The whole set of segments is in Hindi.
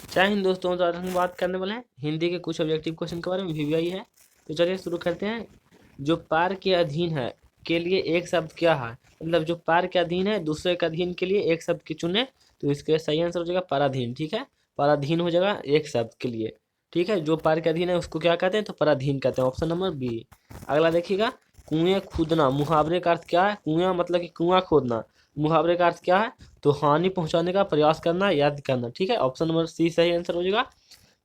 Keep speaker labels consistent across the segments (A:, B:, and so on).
A: जय हिंद दोस्तों। तो आज हम बात करने वाले हैं हिंदी के कुछ ऑब्जेक्टिव क्वेश्चन के बारे में। वीवीआई है, तो चलिए शुरू करते हैं। जो पार के अधीन है के लिए एक शब्द क्या है? मतलब जो पार के अधीन है दूसरे के अधीन के लिए एक शब्द की चुने, तो इसके सही आंसर हो जाएगा पराधीन। ठीक है, पराधीन हो जाएगा एक शब्द के लिए। ठीक है, जो पार के अधीन है उसको क्या कहते हैं? तो पराधीन कहते हैं। Option number B. अगला देखिएगा, कुएं खोदना मुहावरे का अर्थ क्या है? कुआं मतलब कि कुआं खोदना, मुहावरे का अर्थ क्या है? तो हानि पहुंचाने का प्रयास करना, याद करना। ठीक है, ऑप्शन नंबर सी सही आंसर हो जाएगा।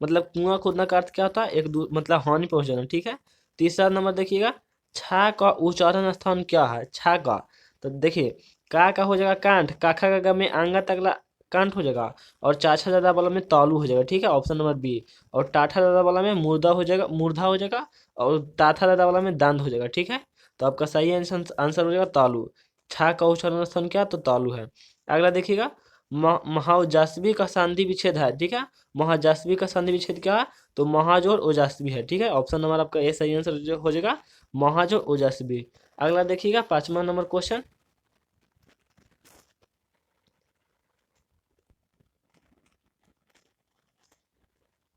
A: मतलब कुआं खोदना का अर्थ क्या होता है? मतलब हानि पहुंचाना। ठीक है, तीसरा नंबर देखिएगा, छा का उच्चारण स्थान क्या है? छा का, तो देखिए का हो जाएगा कांठ, काखा का ग में आंगा तगला कांठ हो जाएगा, और चाछा दादा वाला में तालू हो जाएगा। ठीक है, ऑप्शन नंबर बी। और टाठा दादा वाला में मुर्दा हो जाएगा, मूर्धा हो जाएगा, और ताथा दादा वाला में दांत हो जाएगा। ठीक है, तो आपका सही आंसर हो जाएगा तालू। छा का उच्चारण स्थान क्या? तो तालू है। अगला देखिएगा, महाउजासवी का संधि विच्छेद है। ठीक है, महाउजासवी का संधि विच्छेद क्या है? तो महाजोड़ ओजासवी है। ठीक है, ऑप्शन नंबर आपका ए सही आंसर हो जाएगा, महाजोड़ ओजासवी। अगला देखिएगा, 5वां नंबर क्वेश्चन।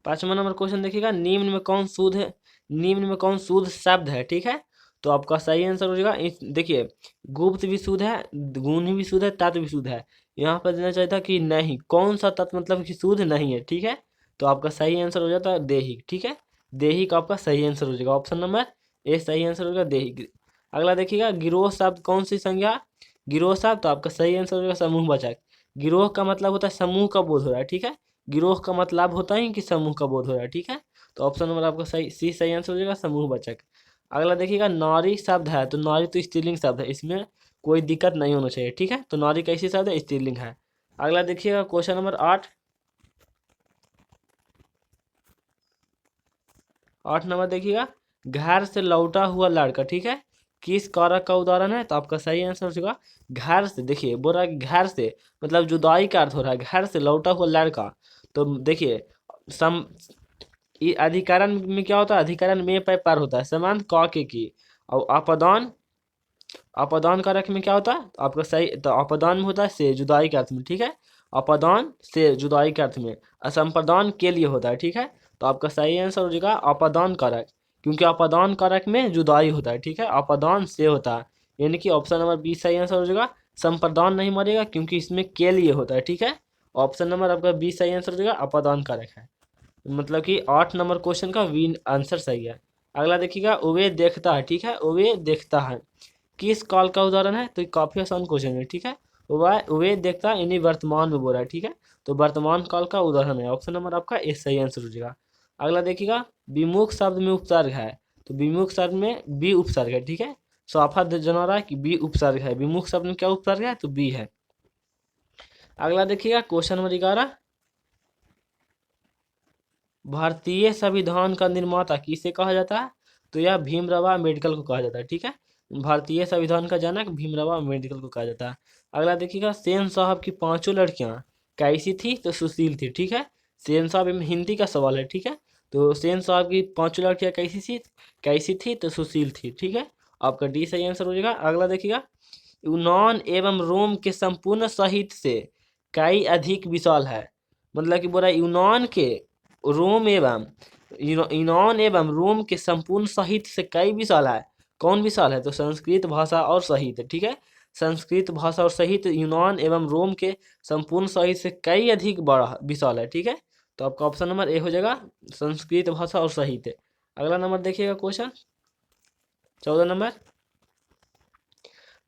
A: पांचवा नंबर क्वेश्चन देखिएगा, निम्न में कौन शुद्ध है? निम्न में कौन शुद्ध शब्द है? ठीक है, तो आपका सही आंसर हो जाएगा देखिए, गुप्त भी शुद्ध है, गुण भी शुद्ध है, तत्व भी शुद्ध है। यहाँ पर देना चाहिए था कि नहीं, कौन सा तत्व मतलब कि शुद्ध नहीं है। ठीक है, तो आपका सही आंसर हो जाता है देही। ठीक है, देही का आपका सही आंसर हो जाएगा, ऑप्शन नंबर ए सही आंसर हो जाएगा देही। अगला देखिएगा, गिरोह शब्द कौन सी संज्ञा? गिरोह शब्द, तो आपका सही आंसर हो जाएगा समूहवाचक। गिरोह का मतलब होता है समूह का बोध हो रहा है। ठीक है, गिरोह का मतलब होता है कि समूह का बोध हो रहा है। ठीक है, तो ऑप्शन नंबर आपका सही सी सही आंसर हो जाएगा समूहवाचक। अगला देखिएगा, नारी शब्द है, तो नारी तो स्त्रीलिंग शब्द है, इसमें कोई दिक्कत नहीं होना चाहिए। ठीक है, तो नारी कैसी शब्द है? स्त्रीलिंग है। अगला देखिएगा, क्वेश्चन नंबर 8। 8 नंबर देखिएगा, घर से लौटा हुआ लड़का। ठीक है, किस कारक का उदाहरण है? तो आपका सही आंसर हो जाएगा घर से। देखिए बोल रहा है कि घर से मतलब जुदाई का अर्थ हो रहा है, घर से लौटा हुआ लड़का। तो देखिए सम ये अधिकरण में क्या होता है? अधिकरण में पे पर होता है, समान क के की। और अपदान, अपदान कारक में क्या होता है? तो आपका सही, तो अपदान में होता है से, जुदाई के अर्थ में। ठीक है, अपदान से जुदाई के अर्थ में, असंप्रदान के लिए होता है। ठीक है, तो आपका सही आंसर हो जाएगा अपदान कारक, क्योंकि अपदान कारक में जुदाई होता है। ठीक है, अपदान से होता है, यानी कि ऑप्शन नंबर बी सही आंसर हो जाएगा। संप्रदान नहीं मरेगा क्योंकि इसमें के लिए होता है। ठीक है, ऑप्शन नंबर आपका बी सही आंसर हो जाएगा, अपदान कारक है। मतलब कि 8 नंबर क्वेश्चन का वी आंसर सही है। अगला देखिएगा, वे देखता है। ठीक है, वे देखता है किस काल का उदाहरण है? तो ये काफी आसान क्वेश्चन है। ठीक है, वह वे देखता है यानी वर्तमान में बोल रहा है। ठीक है, तो वर्तमान काल का उदाहरण है, ऑप्शन नंबर आपका ए सही आंसर हो जाएगा। अगला देखिएगा, विमुख शब्द में उपसर्ग है, तो विमुख शब्द में बी उपसर्ग है। ठीक है, साफा जना रहा है कि बी उपसर्ग है, विमुख शब्द में क्या उपसर्ग है? तो बी है। अगला देखिएगा, क्वेश्चन नंबर 11। भारतीय संविधान का निर्माता किसे कहा जाता है? तो यह भीमराव अम्बेडकर को कहा जाता है। ठीक है, भारतीय संविधान का जनक भीमराव अम्बेडकर को कहा जाता है। अगला देखिएगा, सेन साहब की पांचों लड़कियां कैसी थी? तो सुशील थी। ठीक है, सेन साहब में हिंदी का सवाल है। ठीक है, तो सेन साहब की पांचों लड़कियां कैसी थी? तो सुशील थी। ठीक है, आपका डी सही आंसर हो जाएगा। अगला देखिएगा, यूनान एवं रोम के संपूर्ण साहित्य से कई अधिक विशाल है। मतलब कि बोला यूनान के रोम एवं यूनान एवं रोम के संपूर्ण साहित्य से कई विशाल है। कौन विशाल है? तो संस्कृत भाषा और साहित्य। ठीक है, संस्कृत भाषा और साहित्य यूनान एवं रोम के संपूर्ण साहित्य से कई अधिक बड़ा विशाल है। ठीक है, तो आपका ऑप्शन नंबर ए हो जाएगा, संस्कृत भाषा और साहित्य। अगला नंबर देखिएगा, क्वेश्चन 14 नंबर,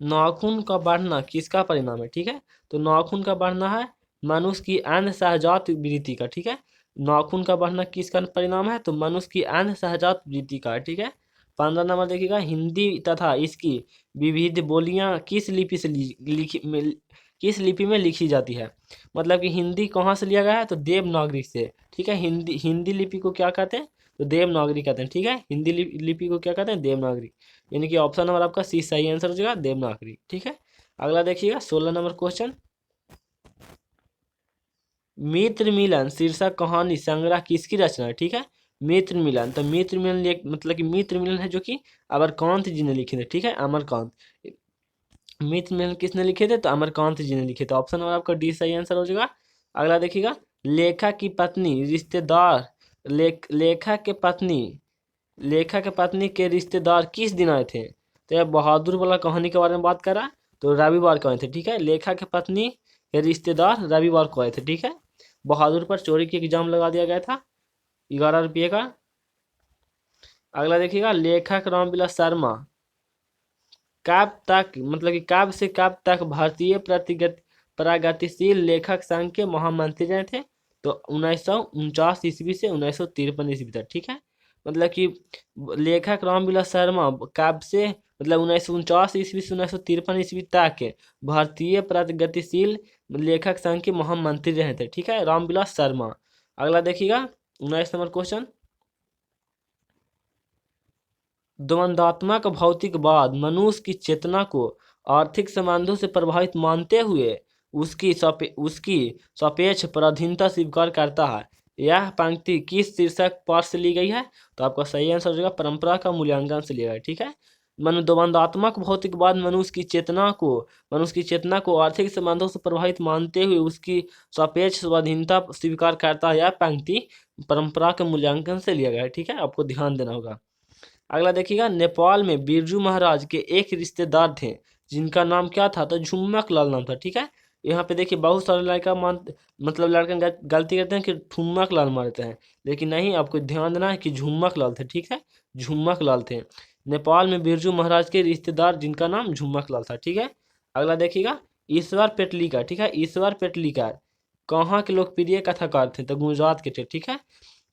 A: नाखून का बढ़ना किसका परिणाम है? ठीक है, तो नाखून का बढ़ना है मनुष्य की अन्य सहजात वृत्ति का। ठीक है, नाखून का बढ़ना किसका परिणाम है? तो मनुष्य की अन्य सहजात वृत्ति का। ठीक है, 15 नंबर देखिएगा, हिंदी तथा इसकी विविध बोलियां किस लिपि से किस लिपि में लिखी जाती है? मतलब कि हिंदी कहाँ से लिया गया है? तो देवनागरी से। ठीक है, हिंदी हिंदी लिपि को क्या कहते हैं? तो देवनागरी कहते हैं। ठीक है, हिंदी लिपि को क्या कहते हैं? देवनागरी, यानी कि ऑप्शन नंबर आपका सी सही आंसर हो जाएगा, देवनागरी। ठीक है, अगला देखिएगा, 16 नंबर क्वेश्चन, मित्र मिलन शीर्षक कहानी संग्रह किसकी रचना है? ठीक है, मित्र मिलन, तो मित्र मिलन मतलब कि मित्र मिलन है जो कि अमरकांत जी ने लिखे थे। ठीक है, अमरकांत, मित्र मिलन किसने लिखे थे? तो अमरकांत जी ने लिखे थे। ऑप्शन नंबर आपका डी सही आंसर हो जाएगा। अगला देखिएगा, लेखा की पत्नी रिश्तेदार लेखा के पत्नी के रिश्तेदार किस दिन आए थे? तो यह बहादुर वाला कहानी के बारे में बात करा, तो रविवार को आए थे, ठीक है। लेखा के पत्नी के रिश्तेदार रविवार को आए थे, ठीक है। बहादुर पर चोरी की इल्जाम लगा दिया गया था 11 रुपये का। अगला देखिएगा, लेखक रामविलास शर्मा कब तक मतलब कि कब से कब तक भारतीय प्रगतिशील लेखक संघ के महामंत्री रहे थे? तो 1949 ईस्वी से 1953 ईस्वी तक, ठीक है। मतलब कि लेखक रामविलास शर्मा कब से मतलब 1949 ईस्वी से 1953 ईस्वी तक भारतीय प्रगतिशील लेखक संघ के महामंत्री रहे थे, ठीक है, रामविलास शर्मा। अगला देखिएगा 19 नंबर क्वेश्चन, द्वंद्वात्मक भौतिकवाद मनुष्य की चेतना को आर्थिक संबंधों से प्रभावित मानते हुए उसकी सापेक्ष पराधीनता स्वीकार करता है। यह पंक्ति किस शीर्षक पाठ से ली गई है? तो आपका सही आंसर हो जाएगा परंपरा का मूल्यांकन से लिया गया, ठीक है। द्वंद्वात्मक भौतिकवाद मनुष्य की चेतना को आर्थिक संबंधों से प्रभावित मानते हुए उसकी सापेक्ष स्वाधीनता स्वीकार करता है। यह पंक्ति परंपरा के मूल्यांकन से लिया गया है, ठीक है, आपको ध्यान देना होगा। अगला देखिएगा, नेपाल में बिरजू महाराज के एक रिश्तेदार थे जिनका नाम क्या था? तो झुम्मक लाल नाम था, ठीक है। यहाँ पे देखिए बहुत सारे लड़का मतलब लड़के गलती करते हैं कि ठुम्मक लाल मारते हैं, लेकिन नहीं, आपको ध्यान देना है कि झुम्मक लाल थे, ठीक है, झुम्मक लाल थे। नेपाल में बिरजू महाराज के रिश्तेदार जिनका नाम झुम्मक लाल था, ठीक है। अगला देखिएगा, ईश्वर पेटलीकर, ठीक है, ईश्वर पेटलीकर कहाँ के लोकप्रिय कथाकार थे? तो गुजरात के थे, ठीक है।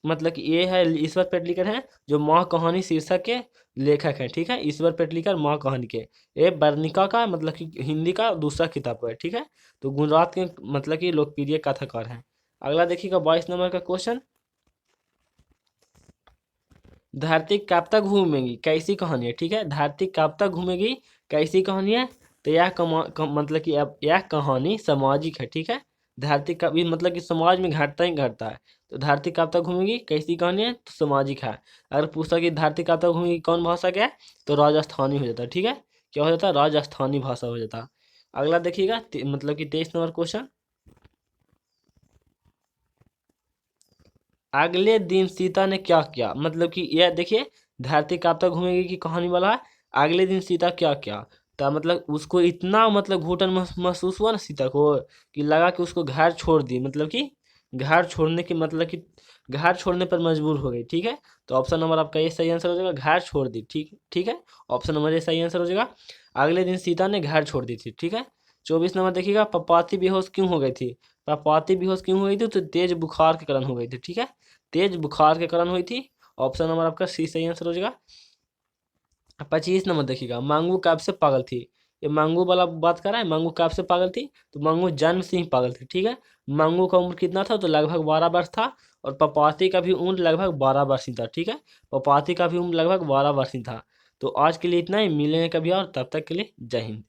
A: मतलब कि ये है ईश्वर पेटलीकर हैं जो माँ कहानी शीर्षक के लेखक हैं, ठीक है। ईश्वर पेटलीकर माँ कहानी के, ये वर्णिका का मतलब कि हिंदी का दूसरा किताब है, ठीक है। तो गुजरात के मतलब कि लोकप्रिय कथाकार हैं। अगला देखिएगा 22 नंबर का क्वेश्चन, धरती कब तक घूमेगी कैसी कहानी है? ठीक है, धरती कब तक घूमेगी कैसी कहानी है? तो मतलब कि अब यह कहानी सामाजिक है, ठीक है। धरती कभी मतलब कि समाज में घटता ही घटता है। तो धरती कब तक घूमेगी कैसी कहानी है? तो सामाजिक है। अगर पूछता कि धरती कब तक घूमेगी कौन भाषा क्या है? तो राजस्थानी हो जाता है, ठीक है। क्या हो जाता है? राजस्थानी भाषा हो जाता है। अगला देखिएगा मतलब कि 23 नंबर क्वेश्चन, अगले दिन सीता ने क्या किया? मतलब कि यह देखिए, धरती कब तक घूमेगी की कहानी वाला है। अगले दिन सीता क्या किया? तो मतलब उसको इतना मतलब घुटन महसूस हुआ ना सीता को, कि लगा कि उसको घर छोड़ दी, मतलब कि घर छोड़ने की मतलब कि घर छोड़ने पर मजबूर हो गई, ठीक है। तो ऑप्शन नंबर आपका ये सही आंसर हो जाएगा, घर छोड़ दी, ठीक ठीक है। ऑप्शन नंबर ये सही आंसर हो जाएगा, अगले दिन सीता ने घर छोड़ दी थी, ठीक है। 24 नंबर देखिएगा, पपाती बेहोश क्यों हो गई थी? पपाती बेहोश क्यों हो गई थी? तो तेज बुखार के कारण हो गई थी, ठीक है, तेज बुखार के कारण हुई थी। ऑप्शन नंबर आपका सी सही आंसर हो जाएगा। 25 नंबर देखिएगा, मांगू कब से पागल थी? ये मांगू वाला बात कर रहा है, मांगू कब से पागल थी? तो मांगू जन्म से ही पागल थी, ठीक है। मांगू का उम्र कितना था? तो लगभग 12 वर्ष था। और पपाती का भी उम्र लगभग 12 वर्ष ही था, ठीक है। पपाती का भी उम्र लगभग 12 वर्ष ही था। तो आज के लिए इतना ही, मिलेंगे कभी और, तब तक के लिए जय हिंद।